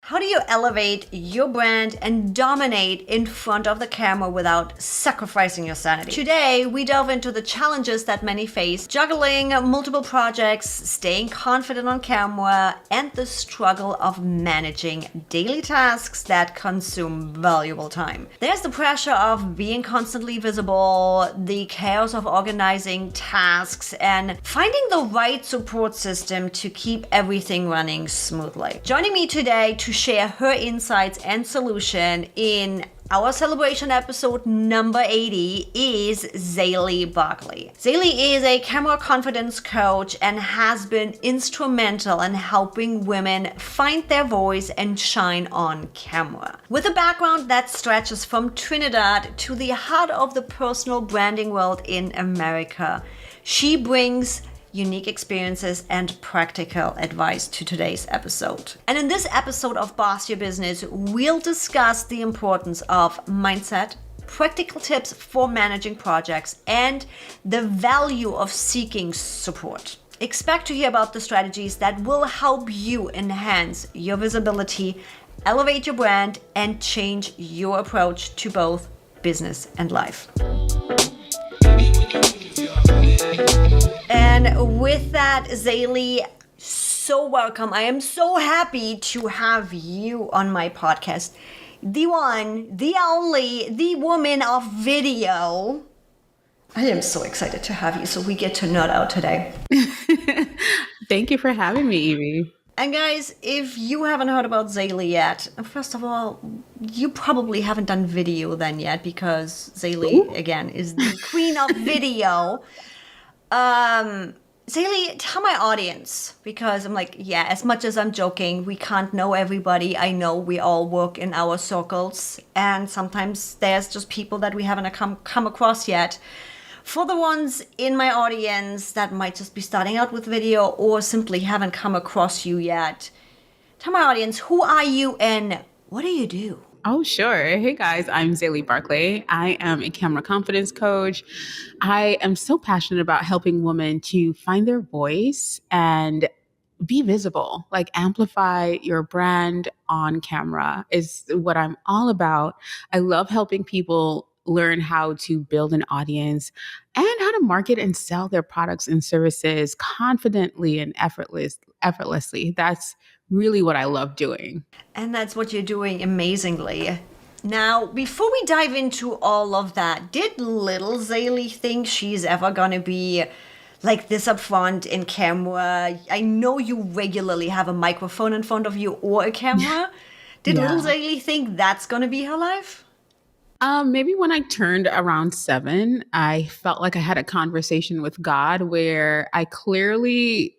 How do you elevate your brand and dominate in front of the camera without sacrificing your sanity? Today, we delve into the challenges that many face, juggling multiple projects, staying confident on camera, and the struggle of managing daily tasks that consume valuable time. There's the pressure of being constantly visible, the chaos of organizing tasks, and finding the right support system to keep everything running smoothly. Joining me today to share her insights and solution in our celebration episode number 80 is XayLi Barclay. XayLi is a camera confidence coach and has been instrumental in helping women find their voice and shine on camera. With a background that stretches from Trinidad to the heart of the personal branding world in America, she brings unique experiences and practical advice to today's episode. And in this episode of Boss Your Business, we'll discuss the importance of mindset, practical tips for managing projects, and the value of seeking support. Expect to hear about the strategies that will help you enhance your visibility, elevate your brand, and change your approach to both business and life. And with that, XayLi, so welcome. I am so happy to have you on my podcast. The one, the only, the woman of video. I am so excited to have you, so we get to nerd out today. Thank you for having me, Evie. And guys, if you haven't heard about XayLi yet, first of all, you probably haven't done video then yet, because XayLi, again, is the queen of video. XayLi, tell my audience, because I'm like, yeah, as much as I'm joking, we can't know everybody. I know we all work in our circles, and sometimes there's just people that we haven't come across yet. For the ones in my audience that might just be starting out with video or simply haven't come across you yet, tell my audience, who are you and what do you do? Oh, sure. Hey, guys, I'm XayLi Barclay. I am a camera confidence coach. I am so passionate about helping women to find their voice and be visible, like amplify your brand on camera is what I'm all about. I love helping people learn how to build an audience and how to market and sell their products and services confidently and effortlessly. That's really what I love doing. And that's what you're doing amazingly. Now, before we dive into all of that, did little XayLi think she's ever going to be like this up front in camera? I know you regularly have a microphone in front of you or a camera. Did little XayLi think that's going to be her life? Maybe when I turned around 7, I felt like I had a conversation with God where I clearly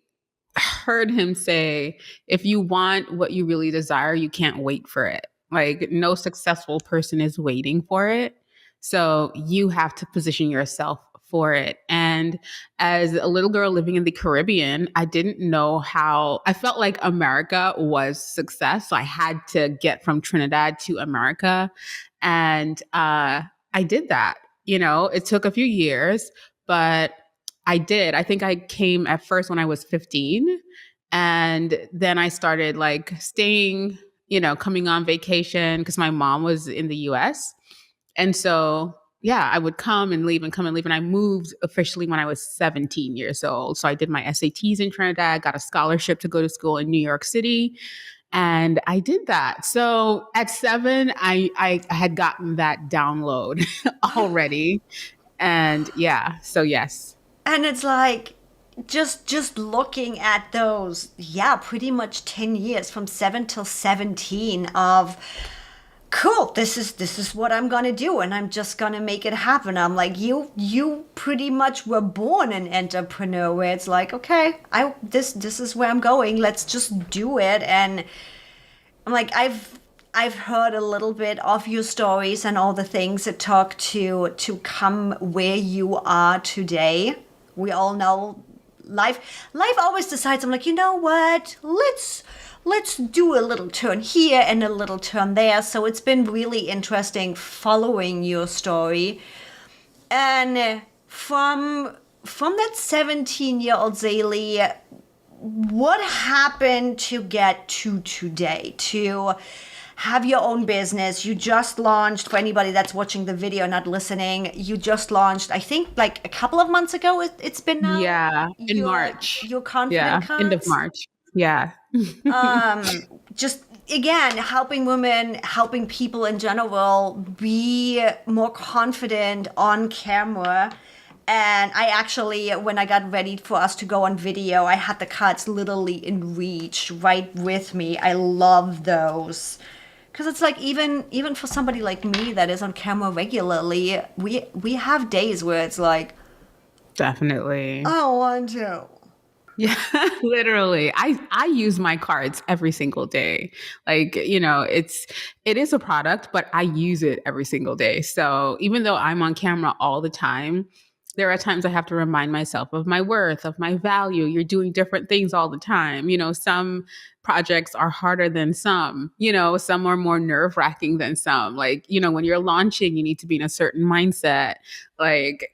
heard him say, if you want what you really desire, you can't wait for it. Like, no successful person is waiting for it. So you have to position yourself for it. And as a little girl living in the Caribbean, I didn't know how. I felt like America was success. So I had to get from Trinidad to America. And I did that. You know, it took a few years, but I did. I think I came at first when I was 15. And then I started like staying, coming on vacation because my mom was in the US. And so, I would come and leave and come and leave. And I moved officially when I was 17 years old. So I did my SATs in Trinidad, got a scholarship to go to school in New York City. And I did that. So at 7, I had gotten that download already. And so yes. And it's like, just looking at those, pretty much 10 years from 7 till 17 of, cool, this is what I'm going to do. And I'm just going to make it happen. I'm like, you pretty much were born an entrepreneur where it's like, okay, this is where I'm going. Let's just do it. And I'm like, I've heard a little bit of your stories and all the things it took to come where you are today. We all know life always decides. I'm like, you know what? Let's do a little turn here and a little turn there. So it's been really interesting following your story. And from that 17-year-old XayLi, what happened to get to today, to have your own business? You just launched, for anybody that's watching the video, not listening, you just launched, I think like a couple of months ago, it's been now, Yeah, in March. your confident Yeah, end of cards. March. Yeah. Just again, helping women, helping people in general be more confident on camera. And I actually, when I got ready for us to go on video, I had the cards literally in reach right with me. I love those. Because it's like even for somebody like me that is on camera regularly, we have days where it's like, Definitely. I don't want to. Yeah, literally. I use my cards every single day. Like, it is a product, but I use it every single day. So, even though I'm on camera all the time, there are times I have to remind myself of my worth, of my value. You're doing different things all the time. Some projects are harder than some, some are more nerve-wracking than some. Like, when you're launching, you need to be in a certain mindset. Like,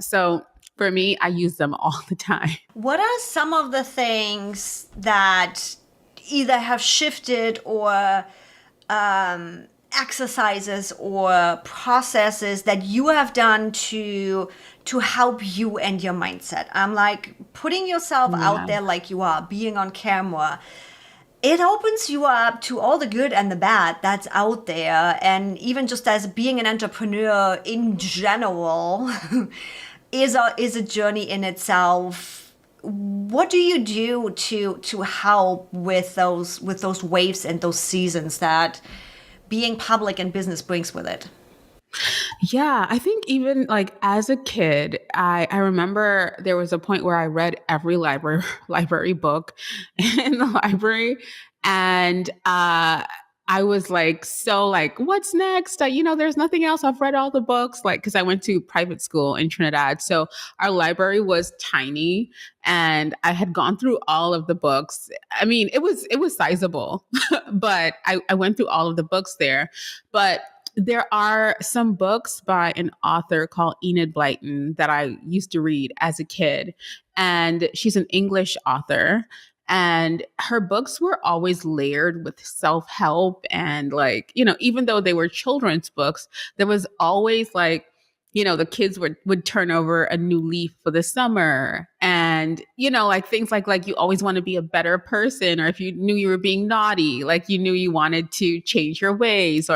so for me, I use them all the time. What are some of the things that either have shifted or exercises or processes that you have done to help you and your mindset? I'm like putting yourself out Yeah. there like you are, being on camera. It opens you up to all the good and the bad that's out there. And even just as being an entrepreneur in general is a journey in itself. What do you do to help with those waves and those seasons that being public and business brings with it? Yeah, I think even like as a kid, I remember there was a point where I read every library book in the library, and I was like, so like, what's next? There's nothing else. I've read all the books, like, because I went to private school in Trinidad, so our library was tiny, and I had gone through all of the books. I mean, it was sizable, but I went through all of the books there, but there are some books by an author called Enid Blyton that I used to read as a kid. And she's an English author. And her books were always layered with self help. And, like, even though they were children's books, there was always like, the kids would turn over a new leaf for the summer. And, like things like you always want to be a better person, or if you knew you were being naughty, like you knew you wanted to change your ways,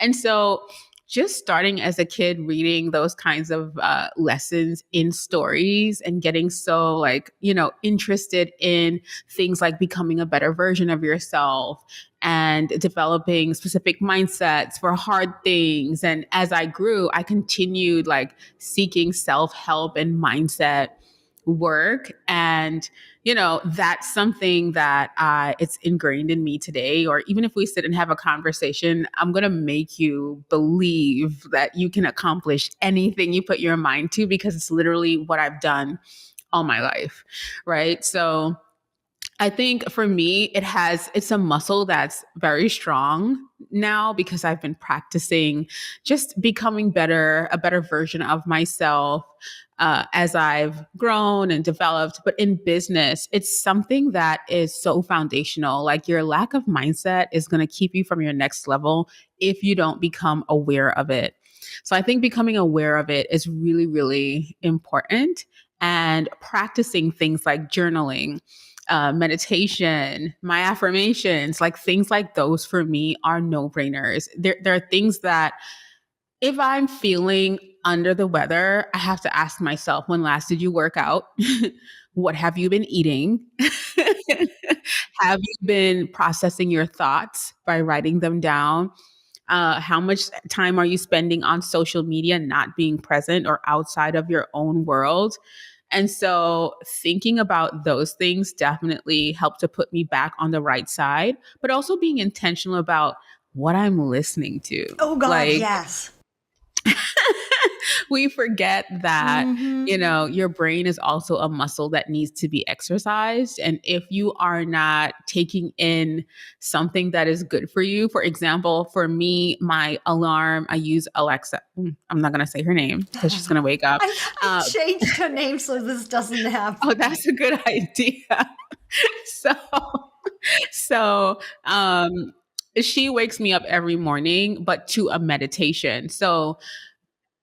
and so just starting as a kid reading those kinds of lessons in stories and getting so like, interested in things like becoming a better version of yourself and developing specific mindsets for hard things. And as I grew, I continued like seeking self-help and mindset work. And that's something that it's ingrained in me today. Or even if we sit and have a conversation, I'm going to make you believe that you can accomplish anything you put your mind to, because it's literally what I've done all my life, right? So I think for me, it's a muscle that's very strong now, because I've been practicing just becoming a better version of myself as I've grown and developed. But in business, it's something that is so foundational. Like, your lack of mindset is going to keep you from your next level if you don't become aware of it. So I think becoming aware of it is really, really important, and practicing things like journaling, meditation, my affirmations, like things like those for me are no brainers. There are things that if I'm feeling under the weather, I have to ask myself, when last did you work out? What have you been eating? Have you been processing your thoughts by writing them down? How much time are you spending on social media, not being present or outside of your own world? And so thinking about those things definitely helped to put me back on the right side, but also being intentional about what I'm listening to. Oh God, Like, yes. we forget that, Mm-hmm. your brain is also a muscle that needs to be exercised. And if you are not taking in something that is good for you, for example, for me, my alarm, I use Alexa. I'm not going to say her name because she's going to wake up. I changed her name so this doesn't happen. Oh, that's a good idea. So, so, she wakes me up every morning, but to a meditation. So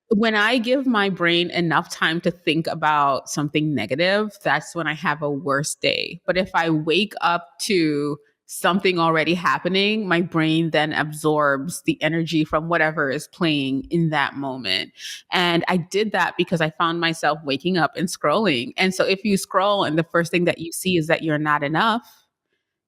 when I give my brain enough time to think about something negative, that's when I have a worse day. But if I wake up to something already happening, my brain then absorbs the energy from whatever is playing in that moment. And I did that because I found myself waking up and scrolling. And so if you scroll and the first thing that you see is that you're not enough,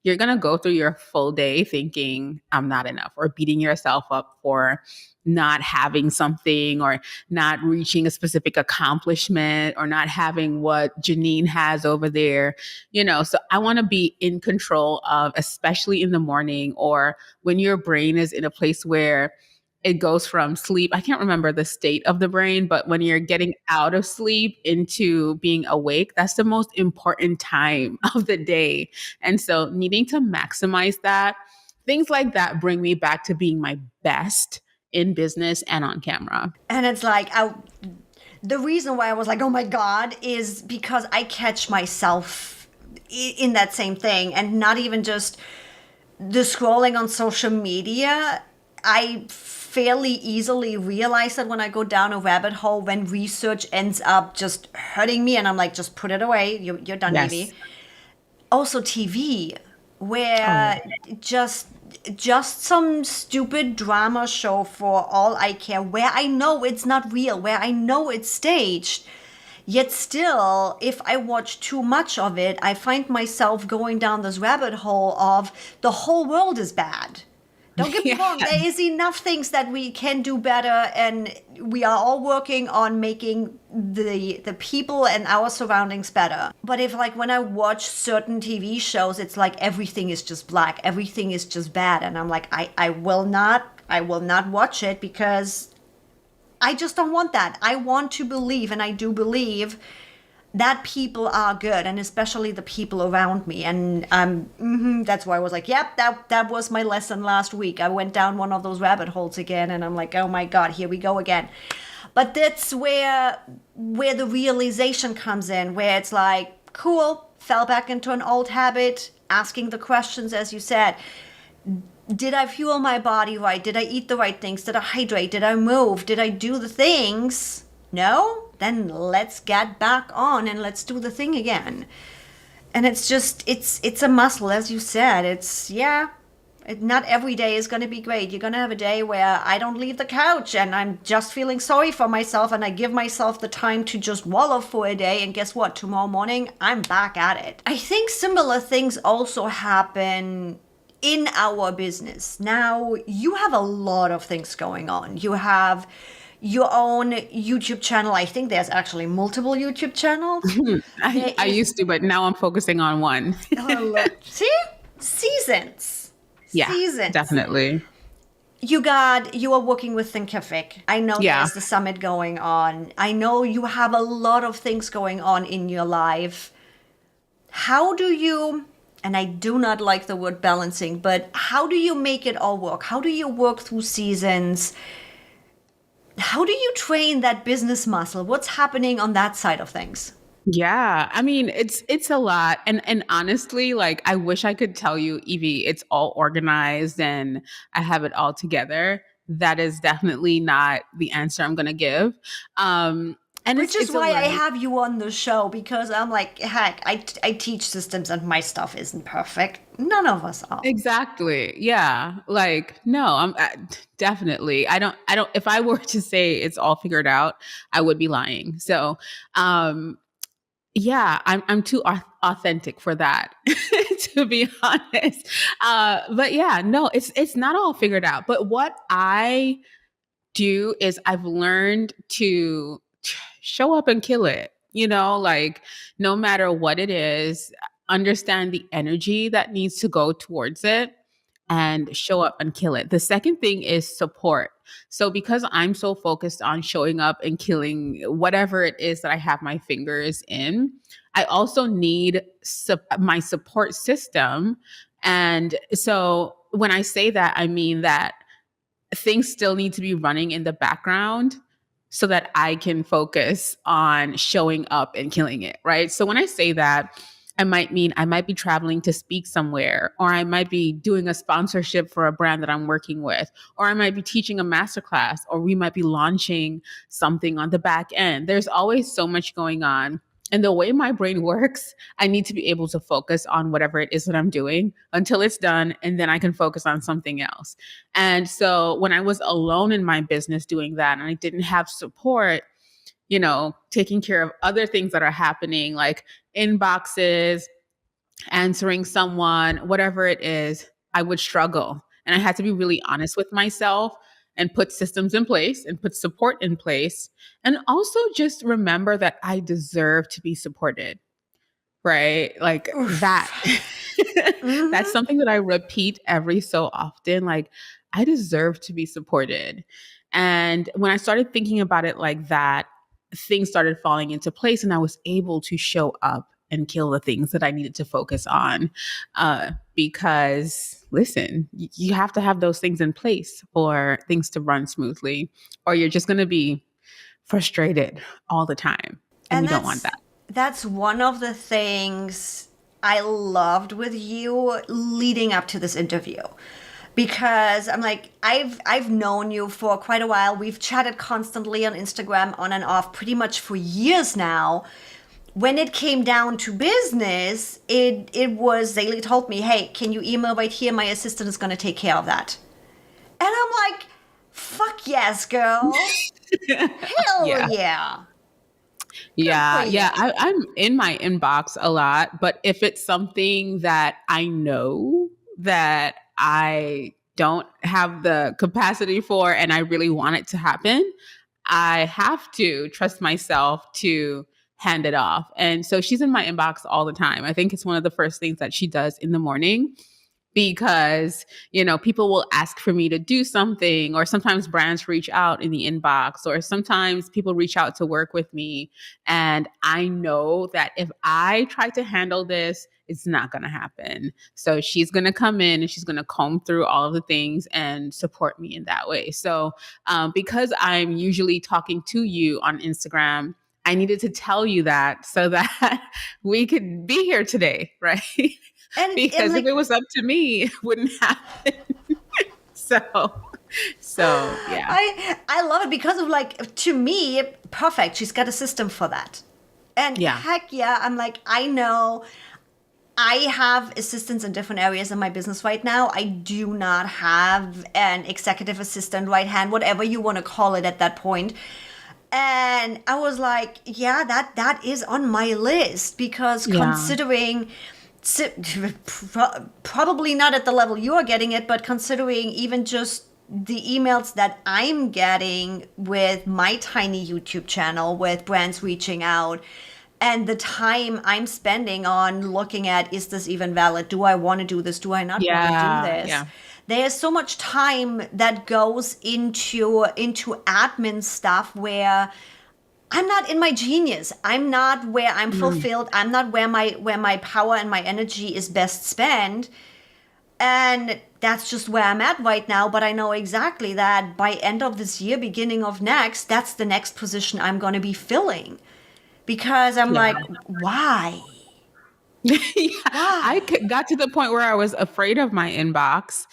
you're going to go through your full day thinking, I'm not enough, or beating yourself up for not having something, or not reaching a specific accomplishment, or not having what Janine has over there. So I want to be in control of, especially in the morning, or when your brain is in a place where it goes from sleep. I can't remember the state of the brain, but when you're getting out of sleep into being awake, that's the most important time of the day. And so needing to maximize that, things like that bring me back to being my best in business and on camera. And it's like, the reason why I was like, oh my God, is because I catch myself in that same thing, and not even just the scrolling on social media. I fairly easily realize that when I go down a rabbit hole, when research ends up just hurting me, and I'm like, just put it away. You're done, Yes. Evie. Also TV, where just some stupid drama show for all I care, where I know it's not real, where I know it's staged. Yet still, if I watch too much of it, I find myself going down this rabbit hole of the whole world is bad. Don't get me wrong, there is enough things that we can do better, and we are all working on making the people and our surroundings better. But if, like, when I watch certain TV shows, it's like everything is just black, everything is just bad, and I'm like, I will not watch it, because I just don't want that. I want to believe, and I do believe, that people are good, and especially the people around me. And that's why I was like, yep, that was my lesson last week. I went down one of those rabbit holes again, and I'm like, oh my God, here we go again. But that's where the realization comes in, where it's like, cool, fell back into an old habit, asking the questions, as you said. Did I fuel my body right? Did I eat the right things? Did I hydrate? Did I move? Did I do the things? No? Then let's get back on and let's do the thing again. And it's just, it's a muscle, as you said. Not every day is going to be great. You're going to have a day where I don't leave the couch and I'm just feeling sorry for myself, and I give myself the time to just wallow for a day, and guess what? Tomorrow morning, I'm back at it. I think similar things also happen in our business. Now, you have a lot of things going on. You have your own YouTube channel. I think there's actually multiple YouTube channels. I used to, but now I'm focusing on one. See? Seasons. Yeah, Seasons. definitely. You are working with Thinkific. I know there's the summit going on. I know you have a lot of things going on in your life. How do you, and I do not like the word balancing, but how do you make it all work? How do you work through seasons? How do you train that business muscle? What's happening on that side of things? Yeah, I mean, it's a lot. And honestly, like, I wish I could tell you, Evie, it's all organized and I have it all together. That is definitely not the answer I'm going to give. And which is why I have you on the show, because I'm like, heck, I teach systems and my stuff isn't perfect. None of us are. Exactly. Yeah. Like, no, I'm definitely, I don't, if I were to say it's all figured out, I would be lying. So, yeah, I'm too authentic for that, to be honest. But yeah, no, it's not all figured out. But what I do is I've learned to show up and kill it. Like, no matter what it is, understand the energy that needs to go towards it and show up and kill it. The second thing is support. So because I'm so focused on showing up and killing whatever it is that I have my fingers in, I also need my support system. And so when I say that, I mean that things still need to be running in the background so that I can focus on showing up and killing it, right? So when I say that, I might mean I might be traveling to speak somewhere, or I might be doing a sponsorship for a brand that I'm working with, or I might be teaching a masterclass, or we might be launching something on the back end. There's always so much going on. And the way my brain works, I need to be able to focus on whatever it is that I'm doing until it's done, and then I can focus on something else. And so when I was alone in my business doing that and I didn't have support, taking care of other things that are happening, like inboxes, answering someone, whatever it is, I would struggle. And I had to be really honest with myself and put systems in place and put support in place. And also just remember that I deserve to be supported, right? Like that. Mm-hmm. That's something that I repeat every so often. Like, I deserve to be supported. And when I started thinking about it like that, things started falling into place and I was able to show up and kill the things that I needed to focus on. Because listen, you have to have those things in place for things to run smoothly, or you're just going to be frustrated all the time. And And we don't want that. that's one of the things I loved with you leading up to this interview. Because I'm like, I've known you for quite a while. We've chatted constantly on Instagram on and off pretty much for years now. When it came down to business, it was XayLi told me, hey, can you email right here? My assistant is gonna take care of that. And I'm like, fuck yes, girl. Hell Yeah. yeah. Yeah, for you. yeah. I'm in my inbox a lot, but if it's something that I know that I don't have the capacity for and I really want it to happen, I have to trust myself to hand it off. And so she's in my inbox all the time. I think it's one of the first things that she does in the morning because, people will ask for me to do something, or sometimes brands reach out in the inbox, or sometimes people reach out to work with me. And I know that if I try to handle this, it's not going to happen. So she's going to come in and she's going to comb through all of the things and support me in that way. So because I'm usually talking to you on Instagram, I needed to tell you that so that we could be here today, right? Because if like, it was up to me, it wouldn't happen. so, yeah. I love it because of like, to me, perfect. She's got a system for that. And Yeah. heck yeah, I'm like, I know I have assistants in different areas in my business right now. I do not have an executive assistant, right hand, whatever you want to call it at that point. And I was like, yeah, that is on my list because Yeah. considering probably not at the level you're getting it, but considering even just the emails that I'm getting with my tiny YouTube channel, with brands reaching out, and the time I'm spending on looking at, is this even valid? Do I want to do this? Do I not want to do this? Yeah. There's so much time that goes into admin stuff where I'm not in my genius. I'm not where I'm fulfilled. I'm not where my power and my energy is best spent. And that's just where I'm at right now. But I know exactly that by end of this year, beginning of next, that's the next position I'm going to be filling. Because I'm like, why? I got to the point where I was afraid of my inbox.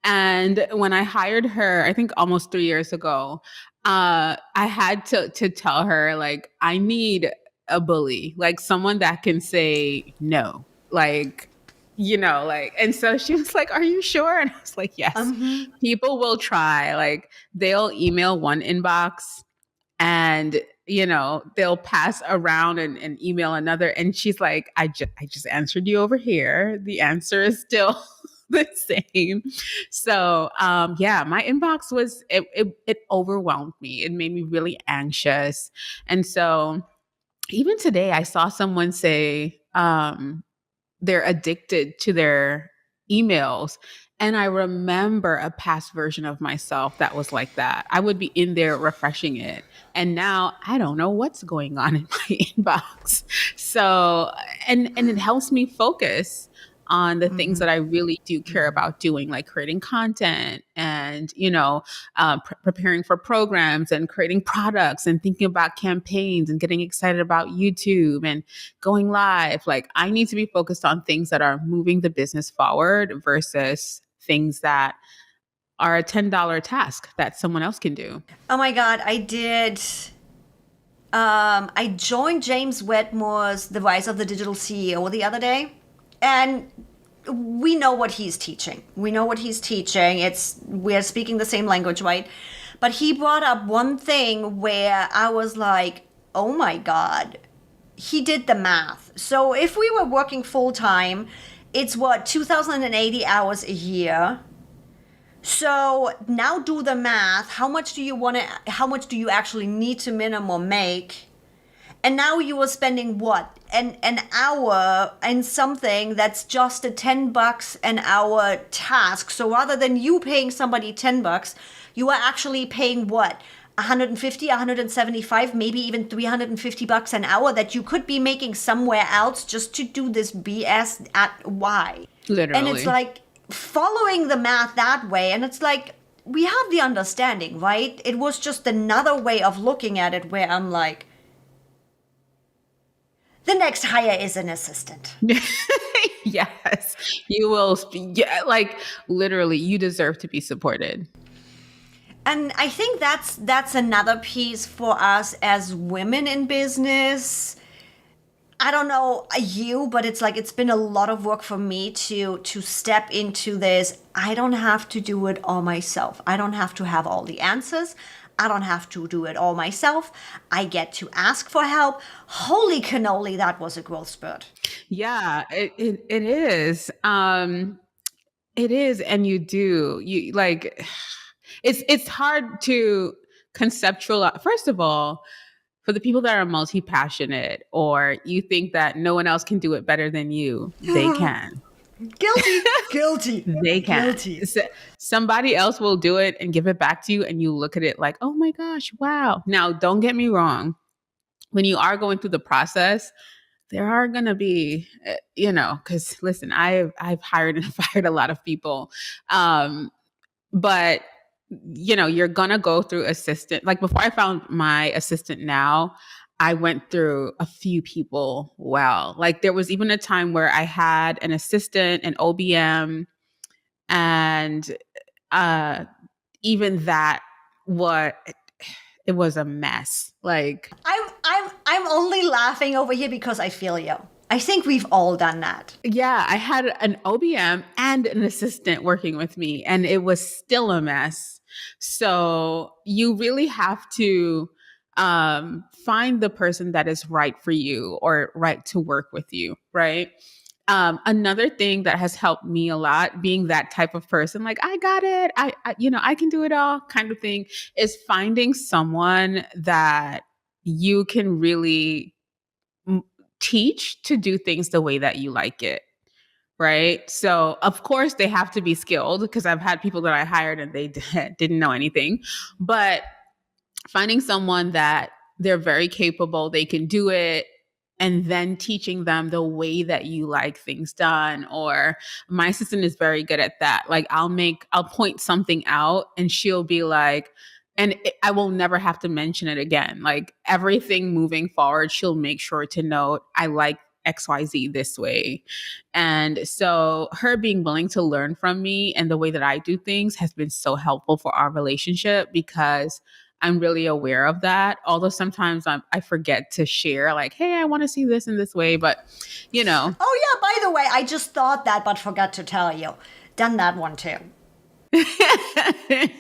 And when I hired her, I think almost 3 years ago, I had to tell her, like, I need a bully, like someone that can say no, like, and so she was like, are you sure? And I was like, yes, people will try. Like, they'll email one inbox and they'll pass around and email another. And she's like, I just answered you over here. The answer is still the same. So my inbox was it overwhelmed me. It made me really anxious. And so even today I saw someone say they're addicted to their emails. And I remember a past version of myself that was like that. I would be in there refreshing it. And now I don't know what's going on in my inbox. So, and it helps me focus on the things that I really do care about doing, like creating content and, preparing for programs and creating products and thinking about campaigns and getting excited about YouTube and going live. Like, I need to be focused on things that are moving the business forward versus things that are a $10 task that someone else can do. Oh my God, I did. I joined James Wedmore's The Rise of the Digital CEO the other day, and we know what he's teaching. We're speaking the same language, right? But he brought up one thing where I was like, oh my God, he did the math. So if we were working full time, it's what, 2,080 hours a year. So now do the math. How much do you actually need to minimum make? And now you are spending what? An hour and something that's just a $10 an hour task. So rather than you paying somebody $10, you are actually paying what? 150, 175, maybe even $350 an hour that you could be making somewhere else just to do this BS at Y. Literally. And it's like following the math that way. And it's like, we have the understanding, right? It was just another way of looking at it where I'm like, the next hire is an assistant. Yes, you will. Yeah, like literally, you deserve to be supported. And I think that's another piece for us as women in business. I don't know you, but it's like it's been a lot of work for me to step into this. I don't have to do it all myself. I don't have to have all the answers. I don't have to do it all myself. I get to ask for help. Holy cannoli, that was a growth spurt. Yeah, it is. It is, and you like. It's hard to conceptualize. First of all, for the people that are multi-passionate, or you think that no one else can do it better than you, they can. Guilty. They can. Guilty. Somebody else will do it and give it back to you, and you look at it like, oh my gosh, wow. Now, don't get me wrong. When you are going through the process, there are going to be, because listen, I've hired and fired a lot of people. But you're going to go through assistant. Like before I found my assistant now, I went through a few people. Wow. Like there was even a time where I had an assistant, an OBM, and even that, it was a mess. Like I'm only laughing over here because I feel you. I think we've all done that. Yeah, I had an OBM and an assistant working with me, and it was still a mess. So you really have to find the person that is right for you or right to work with you, right? Another thing that has helped me a lot, being that type of person, like I got it, I can do it all kind of thing, is finding someone that you can really teach to do things the way that you like it. Right. So, of course, they have to be skilled because I've had people that I hired and they didn't know anything. But finding someone that they're very capable, they can do it, and then teaching them the way that you like things done. Or my assistant is very good at that. Like I'll point something out and she'll be like, I will never have to mention it again. Like everything moving forward, she'll make sure to note, I like XYZ this way. And so her being willing to learn from me and the way that I do things has been so helpful for our relationship because I'm really aware of that. Although sometimes I forget to share like, hey, I want to see this in this way. But, Oh, yeah, by the way, I just thought that, but forgot to tell you. Done that one too.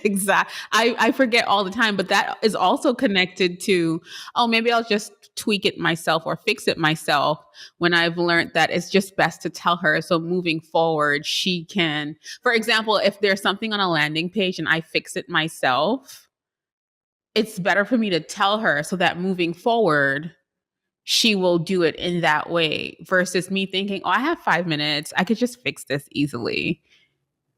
Exactly. I forget all the time, but that is also connected to, maybe I'll just tweak it myself or fix it myself when I've learned that it's just best to tell her. So moving forward, she can, for example, if there's something on a landing page and I fix it myself, it's better for me to tell her so that moving forward, she will do it in that way versus me thinking, I have 5 minutes. I could just fix this easily.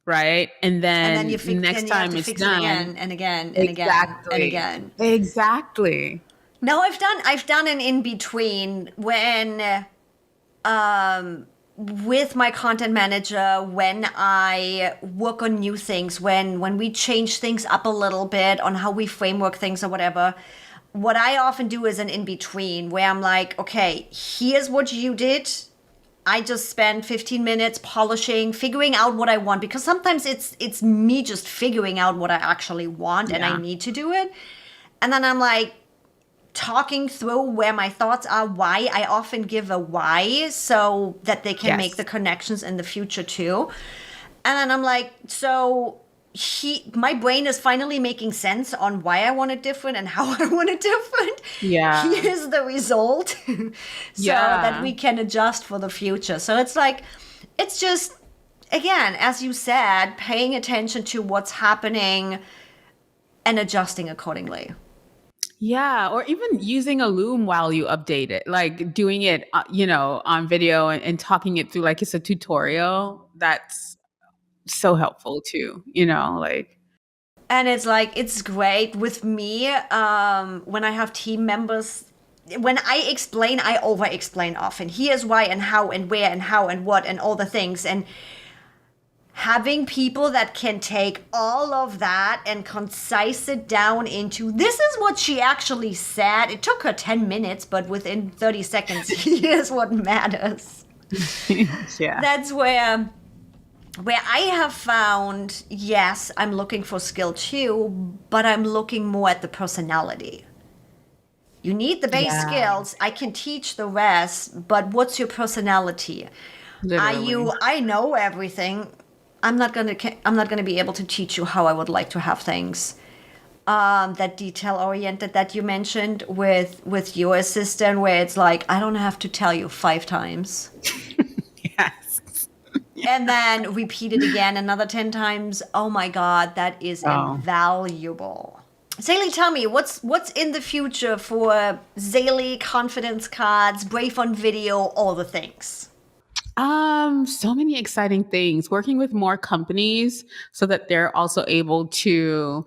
Right. And then next time it's done. Again and again and again and again. Exactly. No, I've done an in between when with my content manager, when I work on new things, when we change things up a little bit on how we framework things or whatever, what I often do is an in-between where I'm like, okay, here's what you did. I just spend 15 minutes polishing, figuring out what I want, because sometimes it's me just figuring out what I actually want and I need to do it. And then I'm like talking through where my thoughts are, why. I often give a why so that they can make the connections in the future too. And then I'm like, so my brain is finally making sense on why I want it different and how I want it different. Yeah. Here's the result so that we can adjust for the future. So it's like, it's just, again, as you said, paying attention to what's happening and adjusting accordingly. Yeah, or even using a loom while you update it, like doing it, on video and talking it through like it's a tutorial. That's so helpful too, like. And it's like, it's great with me when I have team members. When I explain, I over explain often. Here's why and how and where and how and what and all the things. And having people that can take all of that and concise it down into, this is what she actually said. It took her 10 minutes, but within 30 seconds, here's what matters. Yeah. That's where I have found, yes, I'm looking for skill too, but I'm looking more at the personality. You need the base skills. I can teach the rest, but what's your personality? Literally. I know everything. I'm not gonna be able to teach you how I would like to have things. That detail oriented that you mentioned with your assistant, where it's like, I don't have to tell you 5 times. Yes. And then repeat it again another 10 times. Oh my God, that is invaluable. XayLi, tell me, what's in the future for XayLi, confidence cards, Brave on video, all the things? So many exciting things. Working with more companies so that they're also able to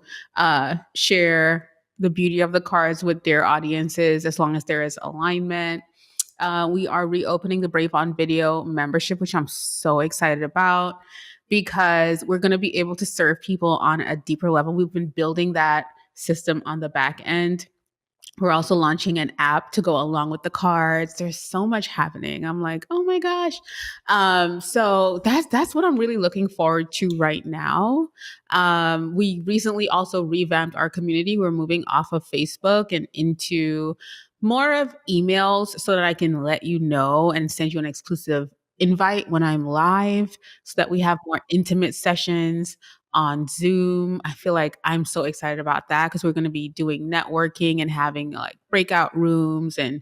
share the beauty of the cards with their audiences as long as there is alignment. We are reopening the Brave on Video membership, which I'm so excited about because we're going to be able to serve people on a deeper level. We've been building that system on the back end. We're also launching an app to go along with the cards. There's so much happening. I'm like, oh my gosh. So that's what I'm really looking forward to right now. We recently also revamped our community. We're moving off of Facebook and into more of emails so that I can let you know and send you an exclusive invite when I'm live so that we have more intimate sessions on Zoom. I feel like I'm so excited about that because we're going to be doing networking and having like breakout rooms and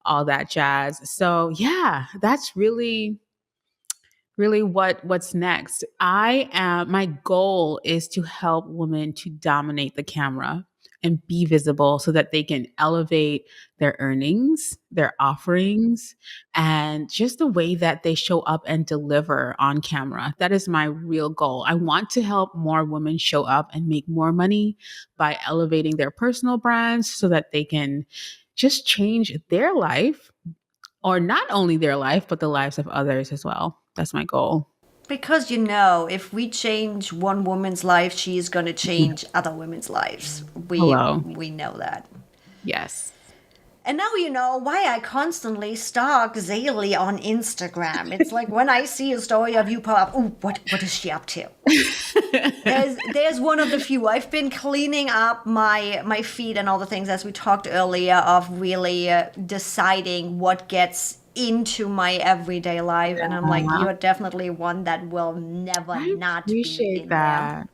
all that jazz. So yeah, that's really what's next. My goal is to help women to dominate the camera and be visible so that they can elevate their earnings, their offerings, and just the way that they show up and deliver on camera. That is my real goal. I want to help more women show up and make more money by elevating their personal brands so that they can just change their life, or not only their life, but the lives of others as well. That's my goal. Because if we change one woman's life, she is going to change other women's lives. We know that. Yes. And now you know why I constantly stalk XayLi on Instagram. It's like when I see a story of you pop up, ooh, what is she up to? there's one of the few. I've been cleaning up my feed and all the things, as we talked earlier, of really deciding what gets into my everyday life. And I'm like, you're definitely one that will never not be in there.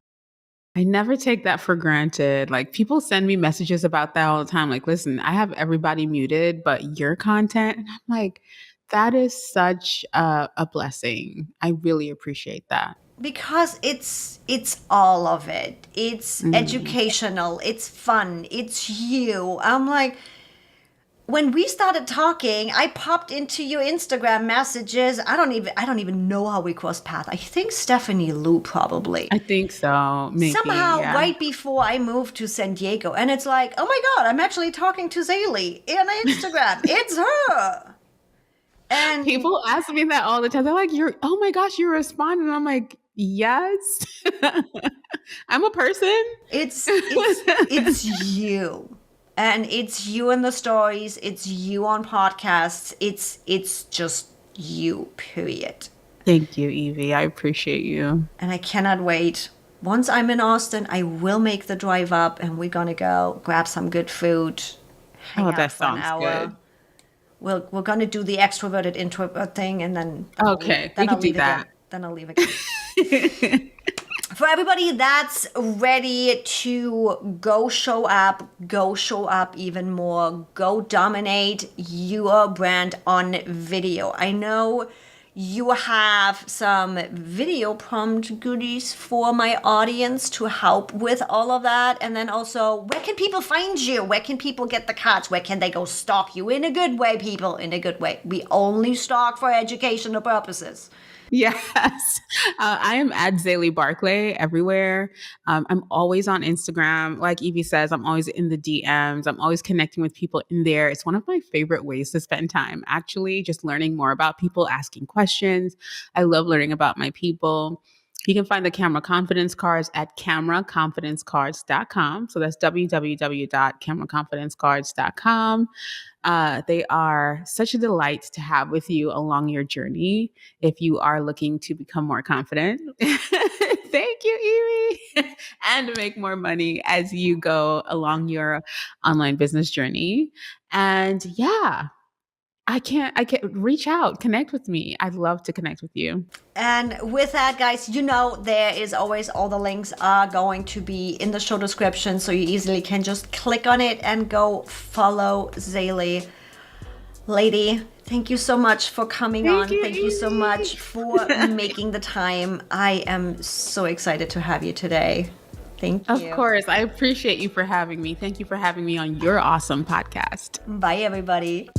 I never take that for granted. Like people send me messages about that all the time. Like, listen, I have everybody muted, but your content. And I'm like, that is such a blessing. I really appreciate that. Because it's all of it. It's educational. It's fun. It's you. I'm like, when we started talking, I popped into your Instagram messages. I don't even know how we crossed paths. I think Stephanie Lou probably. I think so. Maybe, somehow right before I moved to San Diego, and it's like, oh my God, I'm actually talking to XayLi on Instagram. It's her. And People ask me that all the time. They're like, oh my gosh, you respond. And I'm like, yes, I'm a person. it's you. And it's you in the stories, it's you on podcasts, it's just you, period. Thank you, Evie. I appreciate you. And I cannot wait. Once I'm in Austin, I will make the drive up and we're gonna go grab some good food, hang out that for an sounds hour. good. We're gonna do the extroverted introvert thing, and then Okay, we I'll can do leave that. again. Then I'll leave again. For everybody that's ready to go show up even more, go dominate your brand on video. I know you have some video prompt goodies for my audience to help with all of that. And then also, where can people find you? Where can people get the cuts? Where can they go stalk you? In a good way, people, in a good way. We only stalk for educational purposes. Yes. I am at XayLi Barclay everywhere. I'm always on Instagram. Like Evie says, I'm always in the DMs. I'm always connecting with people in there. It's one of my favorite ways to spend time, actually, just learning more about people, asking questions. I love learning about my people. You can find the camera confidence cards at cameraconfidencecards.com. So that's www.cameraconfidencecards.com. They are such a delight to have with you along your journey if you are looking to become more confident. Thank you, Evie. And make more money as you go along your online business journey. And yeah, I can't reach out, connect with me. I'd love to connect with you. And with that, guys, there is always all the links are going to be in the show description, so you easily can just click on it and go follow XayLi. Lady, thank you so much for coming on. Thank you so much for making the time. I am so excited to have you today. Thank you. Of course. I appreciate you for having me. Thank you for having me on your awesome podcast. Bye, everybody.